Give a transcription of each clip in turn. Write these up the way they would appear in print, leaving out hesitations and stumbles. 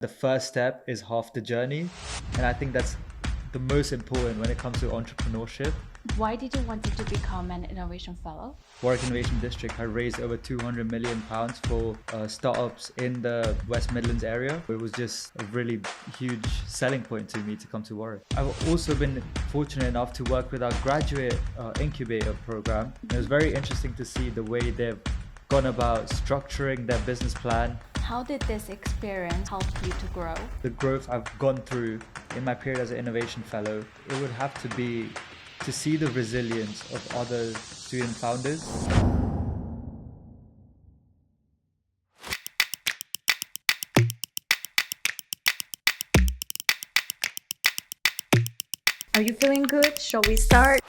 The first step is half the journey. And I think that's the most important when it comes to entrepreneurship. Why did you want to become an innovation fellow? Warwick Innovation District had raised over £200 million for startups in the West Midlands area. It was just a really huge selling point to me to come to Warwick. I've also been fortunate enough to work with our graduate incubator program. It was very interesting to see the way they've gone about structuring their business plan. How did this experience help you to grow? The growth I've gone through in my period as an innovation fellow, it would have to be to see the resilience of other student founders. Are you feeling good? Shall we start?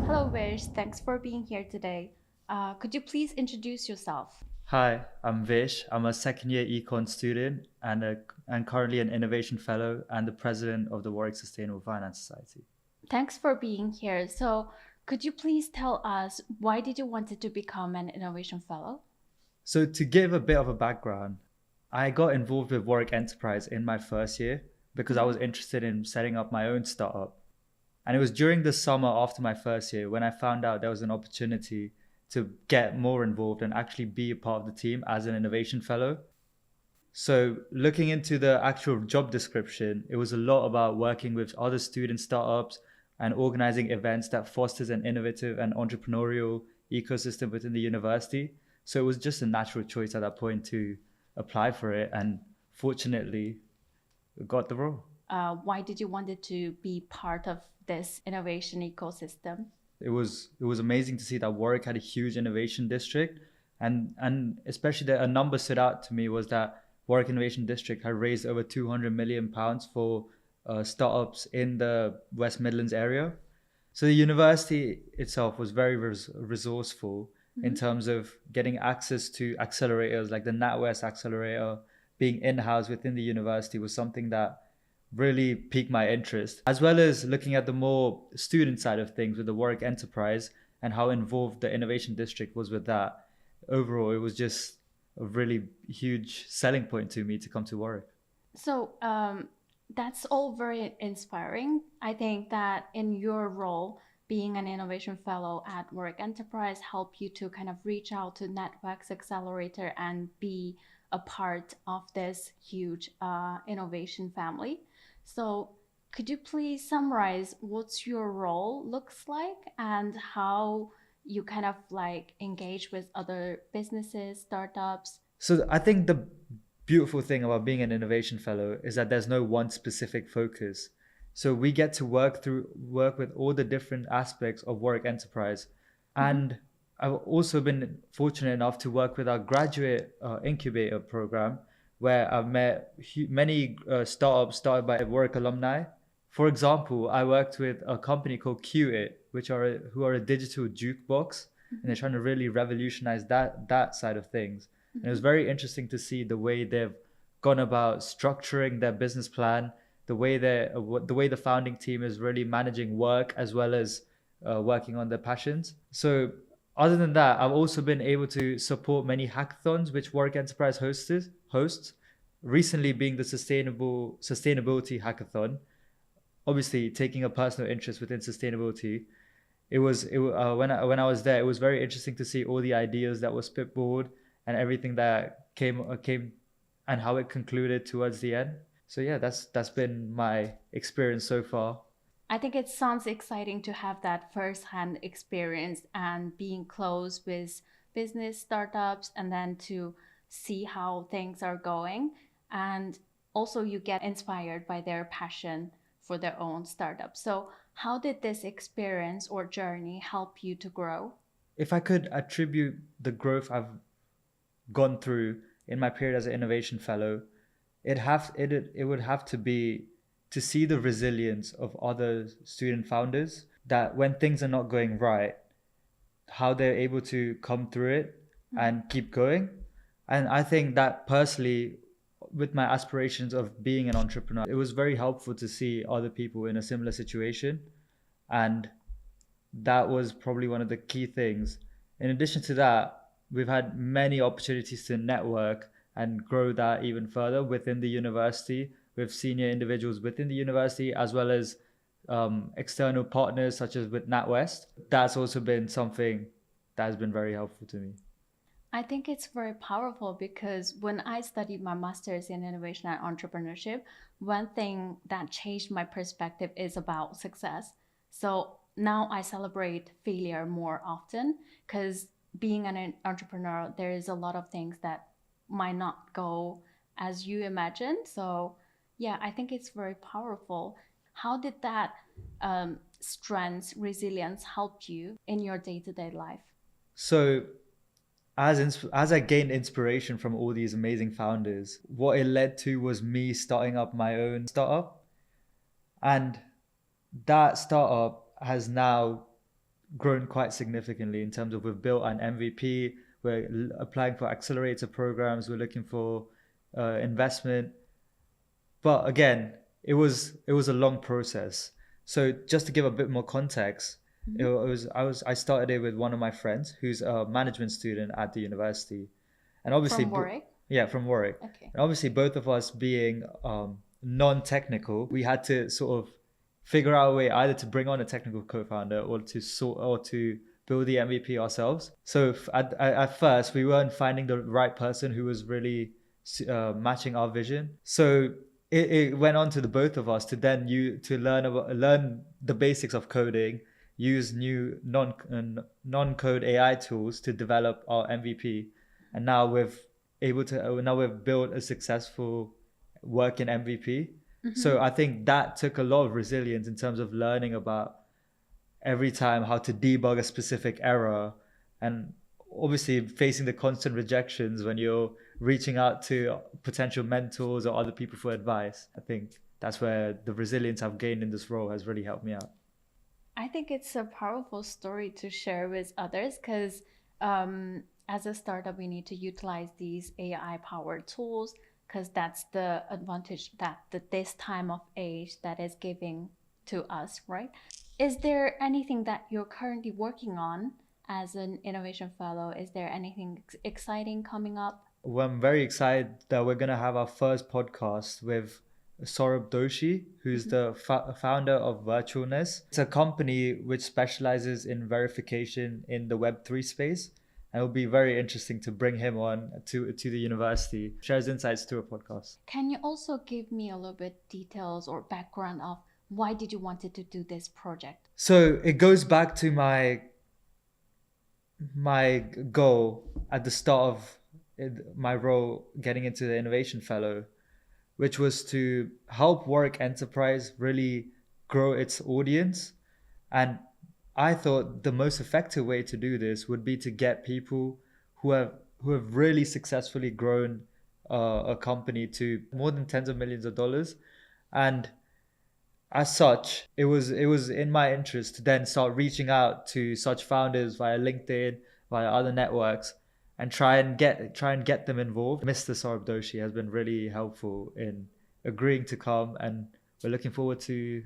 Hello Vish, thanks for being here today. Could you please introduce yourself? Hi, I'm Vish. I'm a second year econ student and currently an innovation fellow and the president of the Warwick Sustainable Finance Society. Thanks for being here. So could you please tell us why did you want to become an innovation fellow? So to give a bit of a background, I got involved with Warwick Enterprise in my first year because I was interested in setting up my own startup. And it was during the summer after my first year when I found out there was an opportunity to get more involved and actually be a part of the team as an innovation fellow. So looking into the actual job description, it was a lot about working with other student startups and organizing events that fosters an innovative and entrepreneurial ecosystem within the university. So it was just a natural choice at that point to apply for it, and fortunately got the role. Why did you want to be part of this innovation ecosystem? It was amazing to see that Warwick had a huge innovation district, and especially a number stood out to me was that Warwick Innovation District had raised over £200 million for startups in the West Midlands area. So the university itself was very resourceful in terms of getting access to accelerators like the NatWest accelerator. Being in-house within the university was something that really piqued my interest, as well as looking at the more student side of things with the Warwick Enterprise and how involved the innovation district was with that. Overall, it was just a really huge selling point to me to come to Warwick. So that's all very inspiring. I think that in your role, being an innovation fellow at Warwick Enterprise helped you to kind of reach out to NatWest Accelerator and be a part of this huge innovation family. So could you please summarize what your role looks like and how you kind of like engage with other businesses, startups? So I think the beautiful thing about being an innovation fellow is that there's no one specific focus. So we get to work with all the different aspects of Warwick Enterprise. And I've also been fortunate enough to work with our graduate incubator program, where I've met many startups started by Warwick alumni. For example, I worked with a company called QIT, who are a digital jukebox, and they're trying to really revolutionize that side of things. And it was very interesting to see the way they've gone about structuring their business plan, the way the founding team is really managing work as well as working on their passions. So other than that, I've also been able to support many hackathons which Warwick Enterprise hosts, recently being the sustainability hackathon. Obviously, taking a personal interest within sustainability, when I was there, it was very interesting to see all the ideas that were spitballed and everything that came and how it concluded towards the end. So yeah, that's been my experience so far. I think it sounds exciting to have that first-hand experience and being close with business startups and then to see how things are going. And also you get inspired by their passion for their own startup. So how did this experience or journey help you to grow? If I could attribute the growth I've gone through in my period as an innovation fellow, it would have to be to see the resilience of other student founders, that when things are not going right, how they're able to come through it and keep going. And I think that personally, with my aspirations of being an entrepreneur, it was very helpful to see other people in a similar situation and that was probably one of the key things. In addition to that, we've had many opportunities to network and grow that even further within the university with senior individuals within the university, as well as external partners such as with NatWest. That's also been something that has been very helpful to me. I think it's very powerful because when I studied my master's in innovation and entrepreneurship, one thing that changed my perspective is about success. So now I celebrate failure more often because being an entrepreneur, there is a lot of things that might not go as you imagine. So, yeah, I think it's very powerful. How did that strength, resilience help you in your day to day life? So as I gained inspiration from all these amazing founders, what it led to was me starting up my own startup. And that startup has now grown quite significantly in terms of we've built an MVP, we're applying for accelerator programs, we're looking for investment. But again, it was a long process. So just to give a bit more context, it Mhm. was I started it with one of my friends who's a management student at the university, and obviously, From Warwick? yeah, from Warwick, Okay. and obviously both of us being non-technical, we had to sort of figure out a way either to bring on a technical co-founder or to build the MVP ourselves. So at first we weren't finding the right person who was really matching our vision. So it went on to the both of us to then learn the basics of coding, use new non-code AI tools to develop our MVP, and now we've built a successful working MVP. Mm-hmm. So I think that took a lot of resilience in terms of learning about every time how to debug a specific error, and obviously facing the constant rejections when you're reaching out to potential mentors or other people for advice. I think that's where the resilience I've gained in this role has really helped me out. I think it's a powerful story to share with others because as a startup, we need to utilize these AI powered tools because that's the advantage that this time of age that is giving to us, right? Is there anything that you're currently working on as an innovation fellow? Is there anything exciting coming up? Well, I'm very excited that we're going to have our first podcast with Saurabh Doshi, who's Mhm. the founder of Virtualness. It's a company which specializes in verification in the Web3 space. And it will be very interesting to bring him on to the university, share his insights to a podcast. Can you also give me a little bit details or background of why did you wanted to do this project? So it goes back to my goal at the start of my role getting into the innovation fellow, which was to help Warwick Enterprise really grow its audience. And I thought the most effective way to do this would be to get people who have really successfully grown a company to more than tens of millions of dollars. And as such, it was in my interest to then start reaching out to such founders via LinkedIn, via other networks, and try and get them involved. Mr. Saurabh Doshi has been really helpful in agreeing to come, and we're looking forward to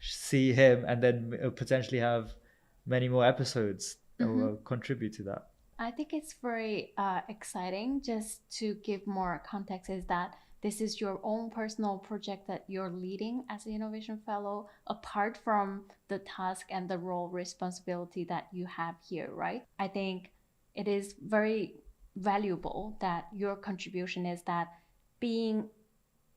see him and then potentially have many more episodes that Mm-hmm. will contribute to that. I think it's very exciting. Just to give more context, is that this is your own personal project that you're leading as an innovation fellow, apart from the task and the role responsibility that you have here, right? I think it is very valuable that your contribution is that being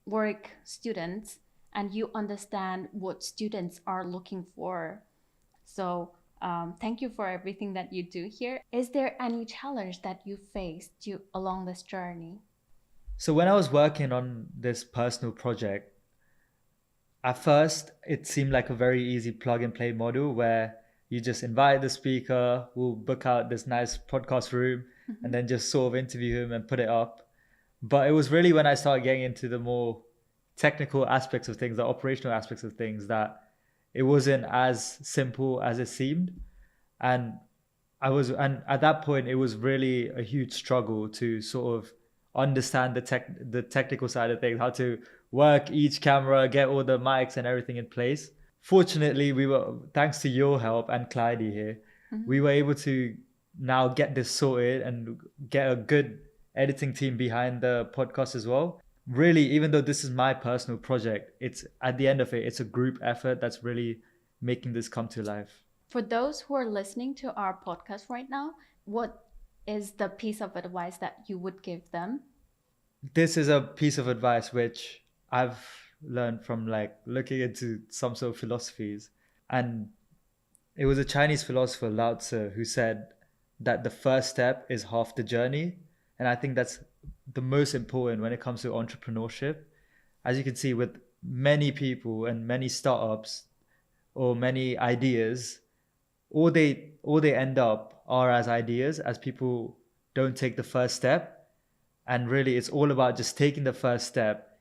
work students and you understand what students are looking for. So thank you for everything that you do here. Is there any challenge that you faced along this journey? So when I was working on this personal project, at first it seemed like a very easy plug and play model where you just invite the speaker, we'll book out this nice podcast room, Mhm. and then just sort of interview him and put it up. But it was really when I started getting into the more technical aspects of things, the operational aspects of things, that it wasn't as simple as it seemed. And and at that point, it was really a huge struggle to sort of understand the technical side of things, how to work each camera, get all the mics and everything in place. fortunately, thanks to your help and Clyde here, we were able to now get this sorted and get a good editing team behind the podcast as well. Really, even though this is my personal project, it's at the end of it, it's a group effort that's really making this come to life. For those who are listening to our podcast right now, what is the piece of advice that you would give them? This is a piece of advice which I've learned from like looking into some sort of philosophies. And it was a Chinese philosopher, Lao Tzu, who said that the first step is half the journey. And I think that's the most important when it comes to entrepreneurship. As you can see, with many people and many startups or many ideas, all they end up are as ideas, as people don't take the first step. And really, it's all about just taking the first step.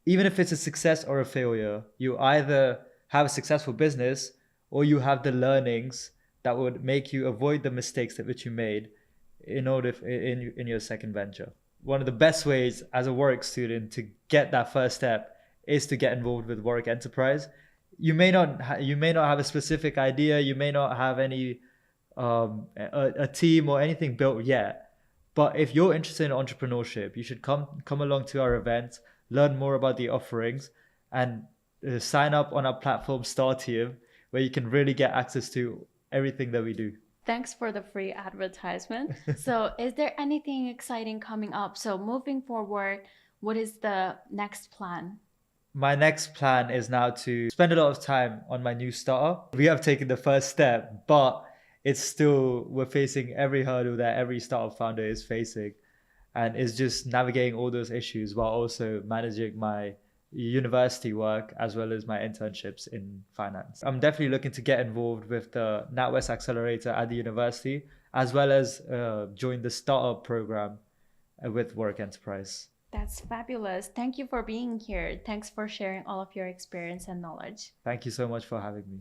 Even if it's a success or a failure, you either have a successful business or you have the learnings that would make you avoid the mistakes that which you made in order in your second venture. One of the best ways as a Warwick student to get that first step is to get involved with Warwick Enterprise. You may not have a specific idea, you may not have any a team or anything built yet, but if you're interested in entrepreneurship, you should come along to our events, learn more about the offerings, and sign up on our platform Startium, where you can really get access to everything that we do. Thanks for the free advertisement. So, is there anything exciting coming up? So, moving forward, what is the next plan? My next plan is now to spend a lot of time on my new startup. We have taken the first step, but we're facing every hurdle that every startup founder is facing. And it's just navigating all those issues while also managing my university work as well as my internships in finance. I'm definitely looking to get involved with the NatWest Accelerator at the university, as well as join the startup program with Warwick Enterprise. That's fabulous. Thank you for being here. Thanks for sharing all of your experience and knowledge. Thank you so much for having me.